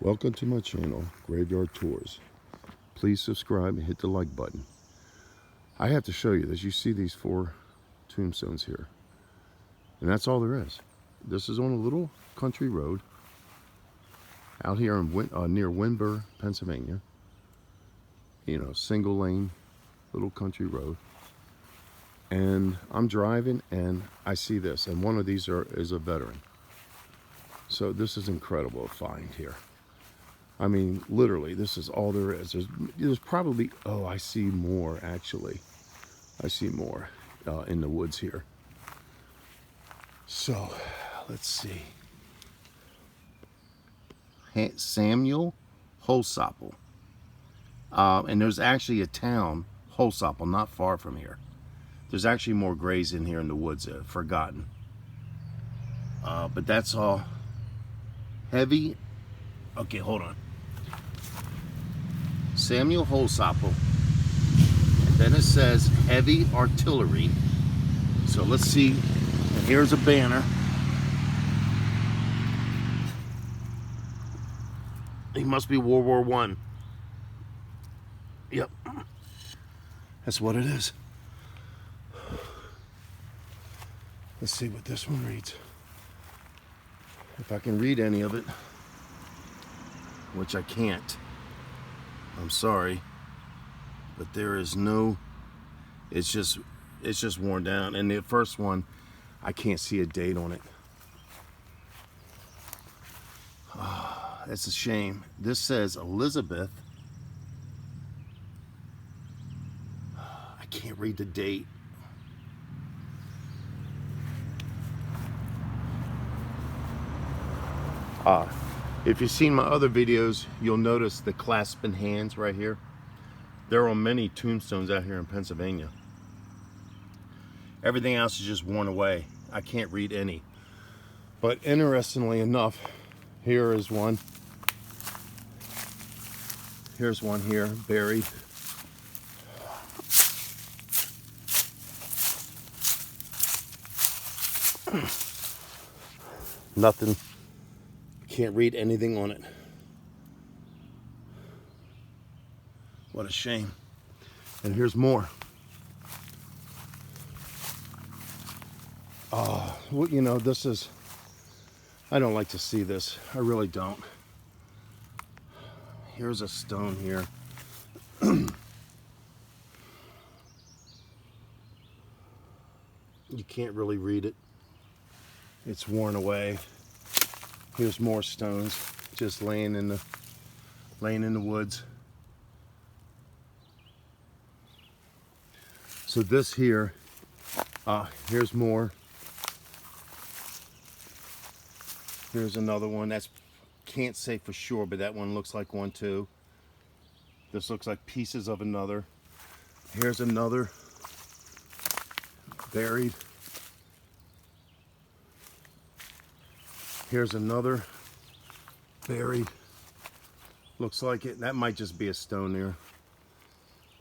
Welcome to my channel, Graveyard Tours. Please subscribe and hit the like button. I have to show you this. You see these 4 tombstones here. And that's all there is. This is on a little country road out here in near Windber, Pennsylvania. You know, single lane, little country road. And I'm driving and I see this. And one of these is a veteran. So this is incredible to find here. I mean, literally, this is all there is. There's probably, oh, I see more, actually. I see more in the woods here. So, let's see. Samuel Holsopple. And there's actually a town, Holsopple, not far from here. There's actually more graves in here in the woods, forgotten. But that's all. Heavy. Okay, hold on. Samuel Holsopple, and then it says heavy artillery. So let's see, and here's a banner. He must be World War I. Yep, that's what it is. Let's see what this one reads. If I can read any of it, which I can't. I'm sorry, but there is no, it's just worn down. And the first one, I can't see a date on it. Oh, that's a shame. This says Elizabeth. I can't read the date. If you've seen my other videos, you'll notice the clasping hands right here. They're on many tombstones out here in Pennsylvania. Everything else is just worn away. I can't read any. But interestingly enough, here is one. Here's one here, buried. Nothing. Can't read anything on it. What a shame. And here's more. Well, you know, this is, I don't like to see this. I really don't. Here's a stone here. You can't really read it. It's worn away. Here's more stones just laying in the woods. So this here, here's more. Here's another one. That's, can't say for sure, but that one looks like one too. This looks like pieces of another. Here's another buried. Here's another buried. Looks like it. That might just be a stone there.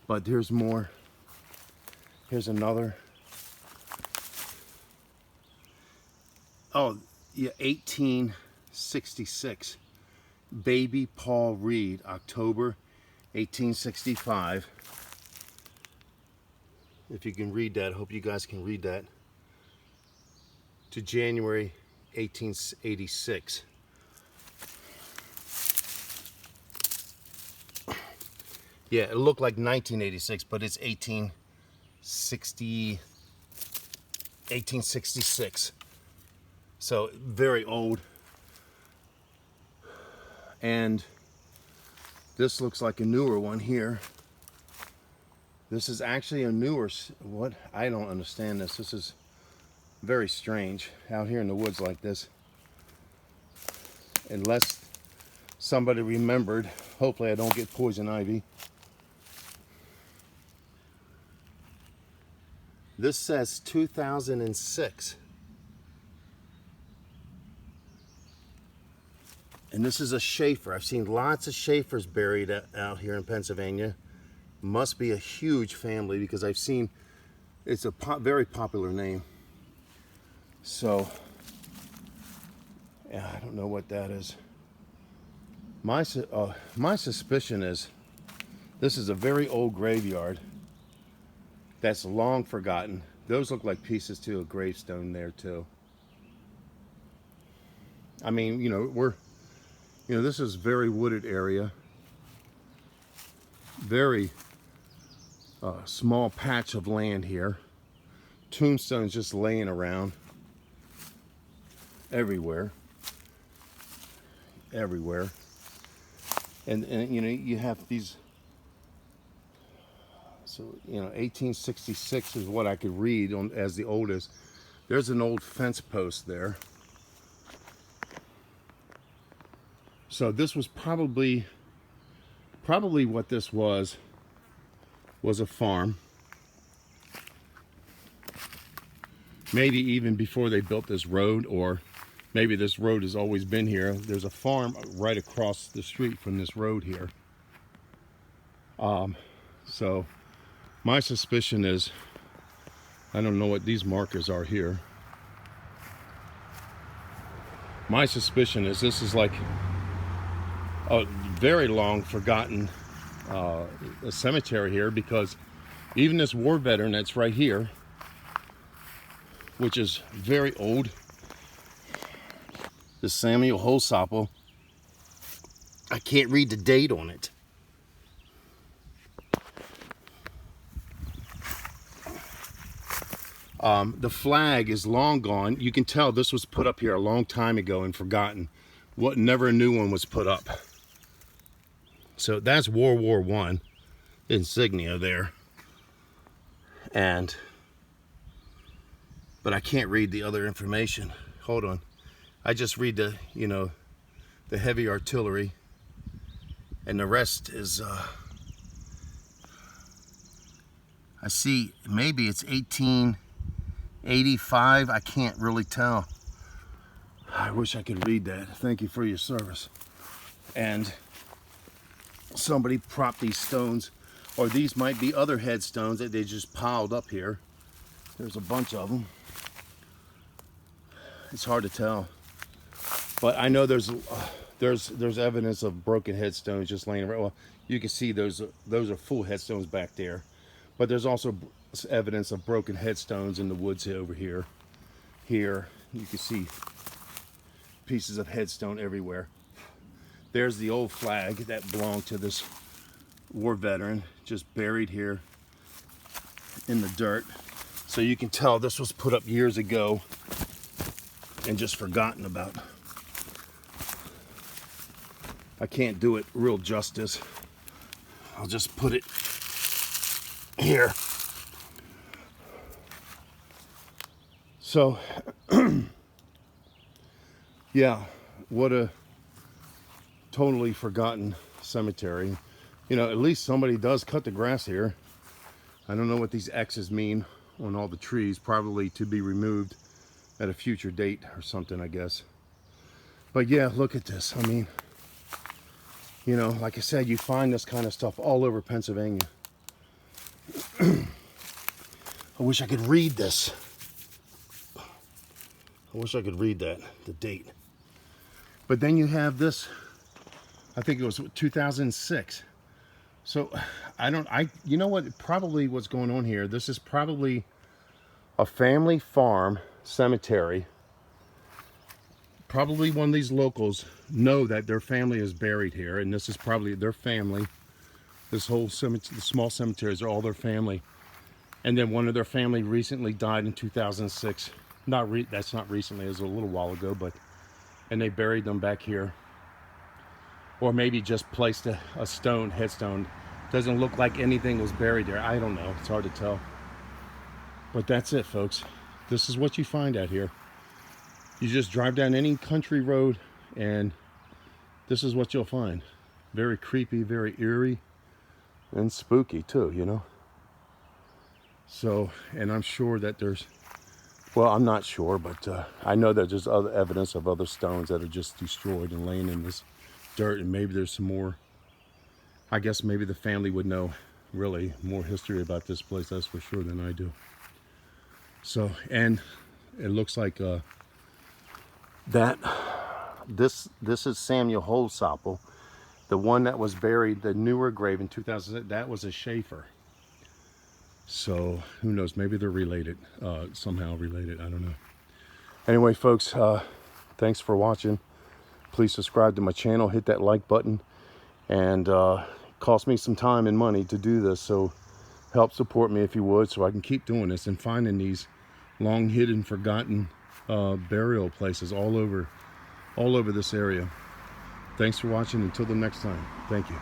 But there's more. Here's another. Oh, yeah, 1866. Baby Paul Reed, October 1865. If you can read that, I hope you guys can read that. To January 1886. Yeah, it looked like 1986, but it's 1866. So very old. And this looks like a newer one here. This is actually a newer, what? I don't understand this. This is very strange out here in the woods like this. Unless somebody remembered. Hopefully I don't get poison ivy. This says 2006. And this is a Schaefer. I've seen lots of Schaefers buried out here in Pennsylvania. Must be a huge family because I've seen, it's a very popular name. So, yeah, I don't know what that is. My suspicion is this is a very old graveyard that's long forgotten. Those look like pieces to a gravestone there too. I mean, this is very wooded area, very small patch of land here. Tombstones just laying around everywhere, and you have these. So 1866 is what I could read on as the oldest. There's an old fence post there. So this was probably what this was a farm. Maybe even before they built this road, or maybe this road has always been here. There's a farm right across the street from this road here. So my suspicion is, I don't know what these markers are here. My suspicion is this is like a very long forgotten a cemetery here, because even this war veteran that's right here, which is very old, the Samuel Holsopple, I can't read the date on it. The flag is long gone. You can tell this was put up here a long time ago and forgotten. Never a new one was put up. So that's World War I insignia there. But I can't read the other information. Hold on. I just read the heavy artillery, and the rest is I see maybe it's 1885. I can't really tell. I wish I could read that. Thank you for your service. And somebody propped these stones, or these might be other headstones that they just piled up here. There's a bunch of them. It's hard to tell, but I know there's evidence of broken headstones just laying around. Well, you can see those are full headstones back there, but there's also evidence of broken headstones in the woods over here. Here you can see pieces of headstone everywhere. There's the old flag that belonged to this war veteran, just buried here in the dirt. So you can tell this was put up years ago and just forgotten about. I can't do it real justice. I'll just put it here. So, yeah, what a totally forgotten cemetery. At least somebody does cut the grass here. I don't know what these X's mean on all the trees, probably to be removed at a future date or something, I guess. But yeah, look at this. I mean, like I said, you find this kind of stuff all over Pennsylvania. I wish I could read this. I wish I could read that, the date. But then you have this, I think it was 2006. So you know what, probably what's going on here, this is probably a family farm cemetery. Probably one of these locals know that their family is buried here, and this is probably their family. This whole cemetery, the small cemeteries are all their family. And then one of their family recently died in 2006. That's not recently, it was a little while ago, and they buried them back here. Or maybe just placed a headstone. Doesn't look like anything was buried there. I don't know, it's hard to tell. But that's it, folks. This is what you find out here. You just drive down any country road and this is what you'll find. Very creepy, very eerie, and spooky too, So, and I'm sure that I'm not sure, but I know that there's other evidence of other stones that are just destroyed and laying in this dirt, and maybe there's some more. I guess maybe the family would know really more history about this place, that's for sure, than I do. So, and it looks like this is Samuel Holsopple. The one that was buried, the newer grave in 2000, that was a Schaefer. So who knows, maybe they're related, somehow related, I don't know. Anyway, folks, thanks for watching. Please subscribe to my channel, hit that like button, and it cost me some time and money to do this, so help support me if you would, so I can keep doing this and finding these long hidden, forgotten burial places all over this area. Thanks for watching. Until the next time, thank you.